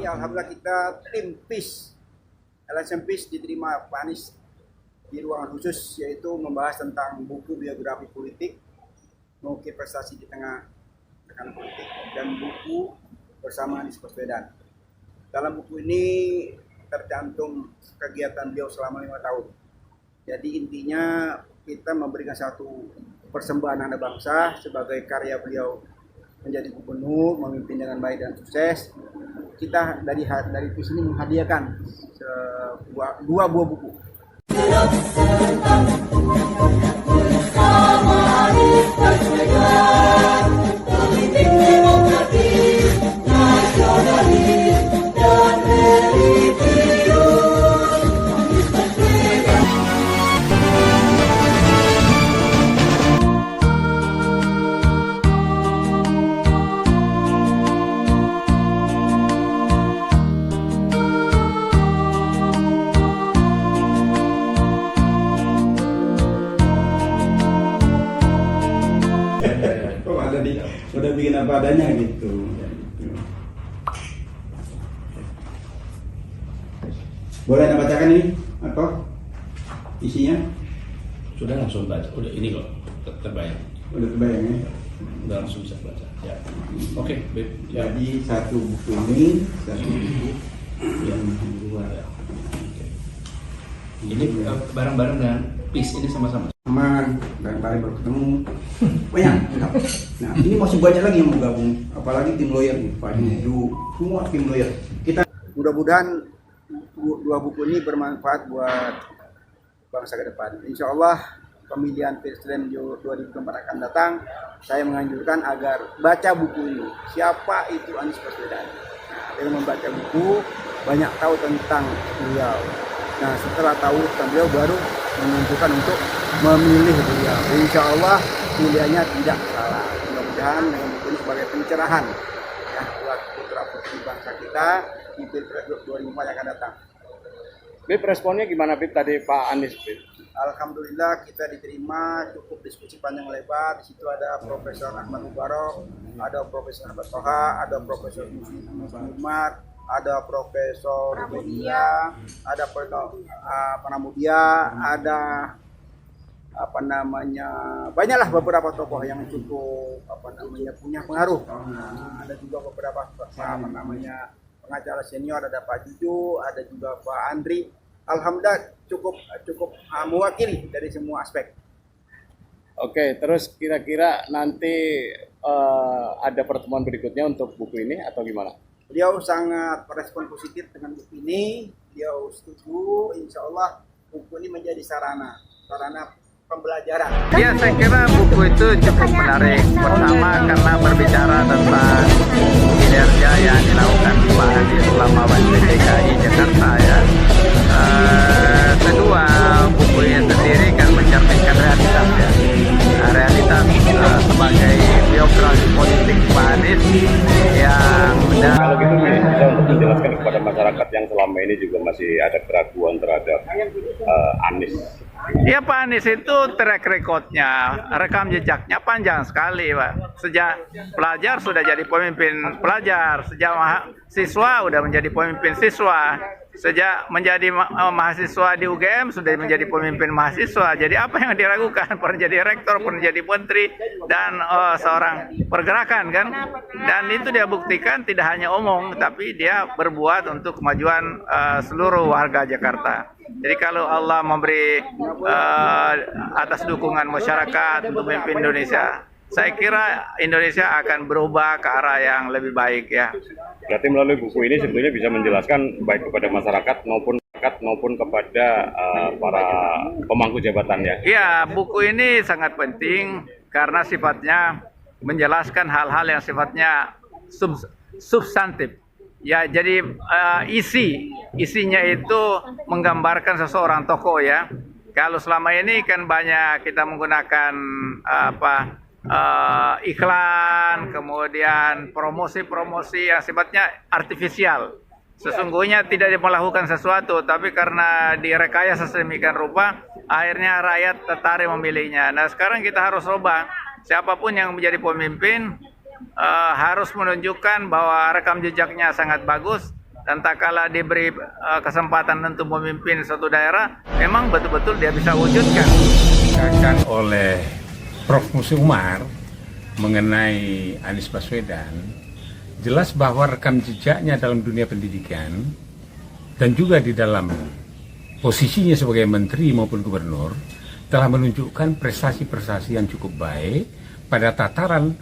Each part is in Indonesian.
ini alhamdulillah kita tim PIS, LSM PIS diterima Pak Anies di ruangan khusus, yaitu membahas tentang buku biografi politik, mengukir prestasi di tengah tekanan politik, dan buku bersama Anies Baswedan. Dalam buku ini tercantum kegiatan beliau selama 5 tahun. Jadi intinya kita memberikan satu persembahan anak bangsa sebagai karya beliau menjadi gubernur, memimpin dengan baik dan sukses. Kita dari PIS ini menghadiahkan dua buah buku. Udah bikin apa adanya gitu. Boleh Anda bacakan ini atau isinya? Sudah langsung baca. Udah ini kok terbayang. Udah terbayang ya? Udah langsung bisa baca. Ya. Oke, Beb. Ya. Jadi satu buku ini, satu buku yang kedua. Ya. Oke. Ini bareng-bareng dengan PIS ini sama-sama. Aman, bareng-bareng baru ketemu. Banyak. Nah, ini masih banyak lagi yang mau gabung, apalagi tim lawyer nih, Pak Hindu, semua tim lawyer. Kita Mudah-mudahan dua buku ini bermanfaat buat bangsa ke depan. Insya Allah pemilihan Presiden 2024 akan datang. Saya menganjurkan agar baca buku ini. Siapa itu Anies Baswedan? Nah, dengan membaca buku banyak tahu tentang beliau. Nah, setelah tahu tentang beliau baru menentukan untuk memilih beliau. Insya Allah pilihannya tidak salah. Mudah-mudahan dengan buku ini sebagai pencerahan ya buat putra putri bangsa kita di Pilpres 2024 yang akan datang. Bib, responnya gimana Bib tadi Pak Anies Bib? Alhamdulillah kita diterima, cukup diskusi panjang lebar. Di situ ada Profesor Ahmad Mubarok, ada Profesor Ahmad Toha, ada Profesor Muhammad, ada Profesor Bedia, ada Panamudia, ada banyaklah beberapa tokoh yang cukup punya pengaruh. Ada juga beberapa pengacara senior, ada Pak Juju, ada juga Pak Andri. Alhamdulillah cukup mewakili dari semua aspek. Oke, terus kira-kira nanti ada pertemuan berikutnya untuk buku ini atau gimana? Beliau sangat merespon positif dengan buku ini. Beliau setuju, insya Allah buku ini menjadi sarana pembelajaran. Ya, saya kira buku itu cukup menarik. Pertama karena berbicara tentang kinerja yang dilakukan Pak Anies selama DKI Jakarta ya. Kedua, buku ini sendiri kan mencerminkan realitas ya. Realitas sebagai biografi politik Pak Anies yang Kalau gitu bisa untuk menjelaskan kepada masyarakat yang selama ini juga masih ada keraguan terhadap Anies. ya, Pak Anies itu track recordnya, rekam jejaknya panjang sekali, Pak. Sejak pelajar sudah jadi pemimpin pelajar, sejak siswa sudah menjadi pemimpin siswa, sejak menjadi mahasiswa di UGM sudah menjadi pemimpin mahasiswa. Jadi apa yang diragukan? Pernah jadi rektor, pernah jadi menteri, dan seorang pergerakan kan. Dan itu dia buktikan tidak hanya omong, tapi dia berbuat untuk kemajuan seluruh warga Jakarta. Jadi kalau Allah memberi atas dukungan masyarakat untuk memimpin Indonesia, saya kira Indonesia akan berubah ke arah yang lebih baik ya. Berarti melalui buku ini sebetulnya bisa menjelaskan baik kepada masyarakat maupun kepada para pemangku jabatan ya. Iya, buku ini sangat penting karena sifatnya menjelaskan hal-hal yang sifatnya substantif. Ya, jadi isinya itu menggambarkan seseorang tokoh ya. Kalau selama ini kan banyak kita menggunakan iklan, kemudian promosi-promosi yang sifatnya artifisial. Sesungguhnya tidak melakukan sesuatu, tapi karena direkayasa sedemikian rupa, akhirnya rakyat tertarik memilihnya. Nah, sekarang kita harus ubah. Siapapun yang menjadi pemimpin harus menunjukkan bahwa rekam jejaknya sangat bagus dan tak kala diberi kesempatan untuk memimpin suatu daerah, memang betul-betul dia bisa wujudkan. Dikatakan oleh Prof. Musi Umar mengenai Anies Baswedan, jelas bahwa rekam jejaknya dalam dunia pendidikan dan juga di dalam posisinya sebagai menteri maupun gubernur telah menunjukkan prestasi-prestasi yang cukup baik pada tataran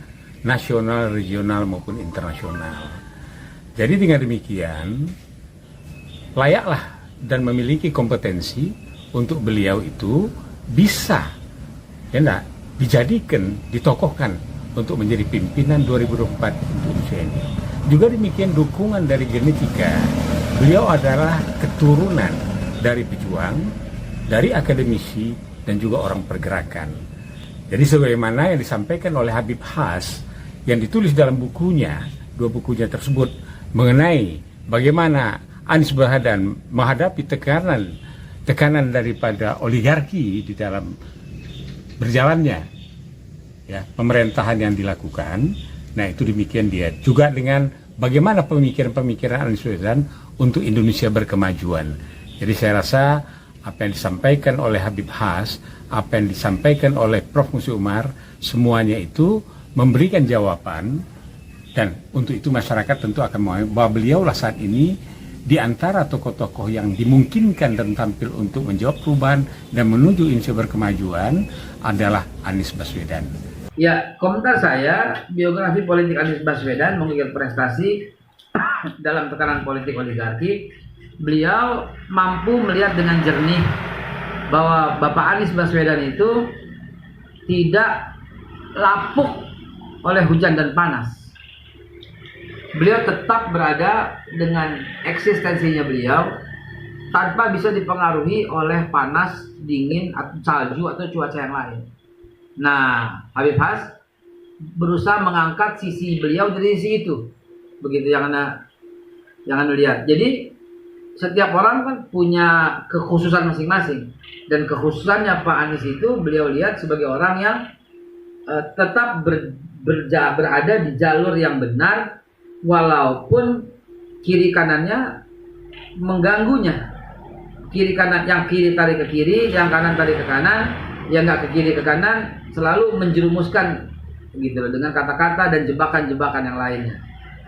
nasional, regional maupun internasional. Jadi dengan demikian layaklah dan memiliki kompetensi untuk beliau itu bisa dijadikan, ditokohkan untuk menjadi pimpinan 2024 Indonesia ini. Juga demikian dukungan dari genetika. Beliau adalah keturunan dari pejuang, dari akademisi, dan juga orang pergerakan. Jadi sebagaimana yang disampaikan oleh Habib Has yang ditulis dalam bukunya, 2 bukunya tersebut, mengenai bagaimana Anies Baswedan menghadapi tekanan daripada oligarki di dalam berjalannya pemerintahan yang dilakukan. Nah, itu demikian dia juga dengan bagaimana pemikiran-pemikiran Anies Baswedan untuk Indonesia berkemajuan. Jadi saya rasa apa yang disampaikan oleh Habib Has, apa yang disampaikan oleh Prof. Musi Umar, semuanya itu memberikan jawaban, dan untuk itu masyarakat tentu akan mau bahwa beliaulah saat ini di antara tokoh-tokoh yang dimungkinkan dan tampil untuk menjawab perubahan dan menuju Indonesia berkemajuan adalah Anies Baswedan. Ya, komentar saya, biografi politik Anies Baswedan mengingat prestasi dalam tekanan politik oligarki. Beliau mampu melihat dengan jernih bahwa Bapak Anies Baswedan itu tidak lapuk oleh hujan dan panas. Beliau tetap berada dengan eksistensinya beliau tanpa bisa dipengaruhi oleh panas, dingin, salju atau cuaca yang lain. Nah, Habib Has berusaha mengangkat sisi beliau dari sisi itu. Begitu jangan lihat. Jadi setiap orang kan punya kekhususan masing-masing, dan kekhususannya Pak Anies itu beliau lihat sebagai orang yang tetap berada di jalur yang benar walaupun kiri kanannya mengganggunya. Kiri kanan, yang kiri tarik ke kiri, yang kanan tarik ke kanan, yang nggak ke kiri ke kanan, selalu menjerumuskan gitu dengan kata-kata dan jebakan-jebakan yang lainnya.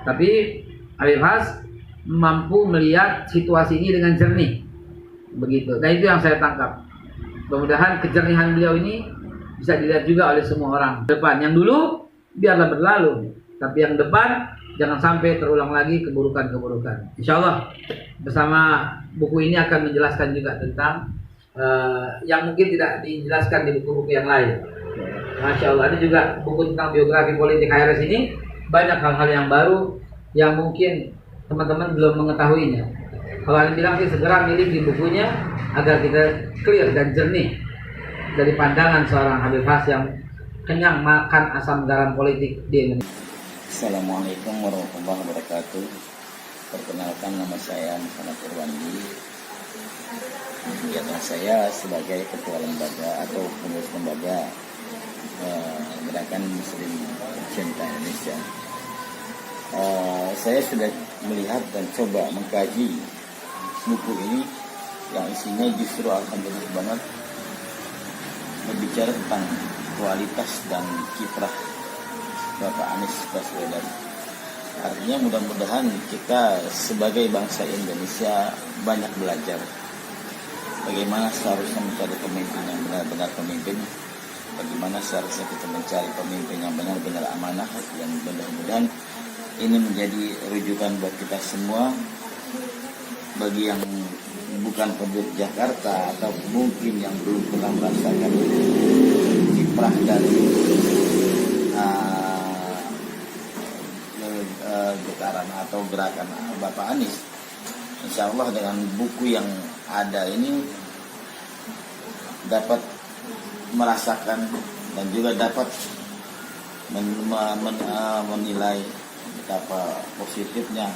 Tapi Habib Has mampu melihat situasi ini dengan jernih, begitu. Nah, itu yang saya tangkap. Mudah-mudahan kejernihan beliau ini bisa dilihat juga oleh semua orang. Depan yang dulu biarlah berlalu, tapi yang depan jangan sampai terulang lagi keburukan-keburukan. Insya Allah bersama buku ini akan menjelaskan juga tentang yang mungkin tidak dijelaskan di buku-buku yang lain. Masya Allah, ada juga buku tentang biografi politik HRS ini, banyak hal-hal yang baru yang mungkin teman-teman belum mengetahuinya. Kalau Anda bilang sih segera milih di bukunya agar kita clear dan jernih dari pandangan seorang Habib Has yang kenyang makan asam garam politik di Indonesia. Assalamualaikum warahmatullahi wabarakatuh. Perkenalkan, nama saya Muhammad Irwandi. Kegiatan saya sebagai ketua lembaga atau pengurus lembaga Gerakan Muslim Cinta Indonesia. Saya sudah melihat dan coba mengkaji buku ini yang isinya justru alhamdulillah banget berbicara tentang kualitas dan kiprah Bapak Anies Baswedan. Artinya mudah-mudahan kita sebagai bangsa Indonesia banyak belajar bagaimana seharusnya mencari pemimpin yang benar-benar pemimpin, bagaimana seharusnya kita mencari pemimpin yang benar-benar amanah, yang mudah-mudahan ini menjadi rujukan buat kita semua, bagi yang bukan penduduk Jakarta atau mungkin yang belum pernah merasakan kiprah dari getaran atau gerakan Bapak Anies. Insya Allah dengan buku yang ada ini dapat merasakan dan juga dapat menilai betapa positifnya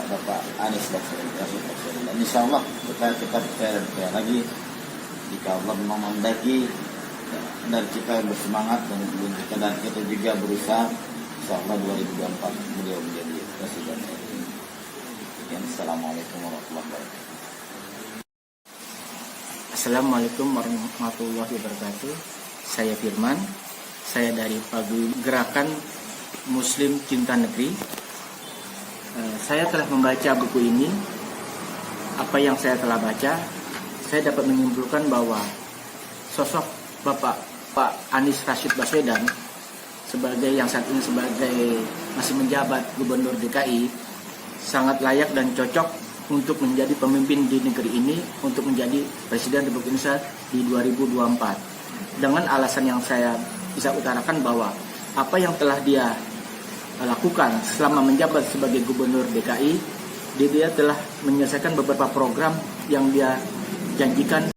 Bapak Anies Baswedan. Dan insya Allah kita percaya lagi jika Allah memandaki dan kita bersemangat dan kita juga berusaha, insya Allah 2024 beliau menjadi presiden. Assalamualaikum warahmatullahi wabarakatuh. Assalamualaikum warahmatullahi wabarakatuh. Saya Firman, saya dari Paguyuban Gerakan Muslim Cinta Negeri. Saya telah membaca buku ini. Apa yang saya telah baca, saya dapat menyimpulkan bahwa sosok Bapak Anies Rashid Baswedan sebagai yang saat ini sebagai masih menjabat Gubernur DKI sangat layak dan cocok untuk menjadi pemimpin di negeri ini, untuk menjadi Presiden Republik Indonesia di 2024. Dengan alasan yang saya bisa utarakan bahwa apa yang telah dia lakukan selama menjabat sebagai Gubernur DKI, dia telah menyelesaikan beberapa program yang dia janjikan.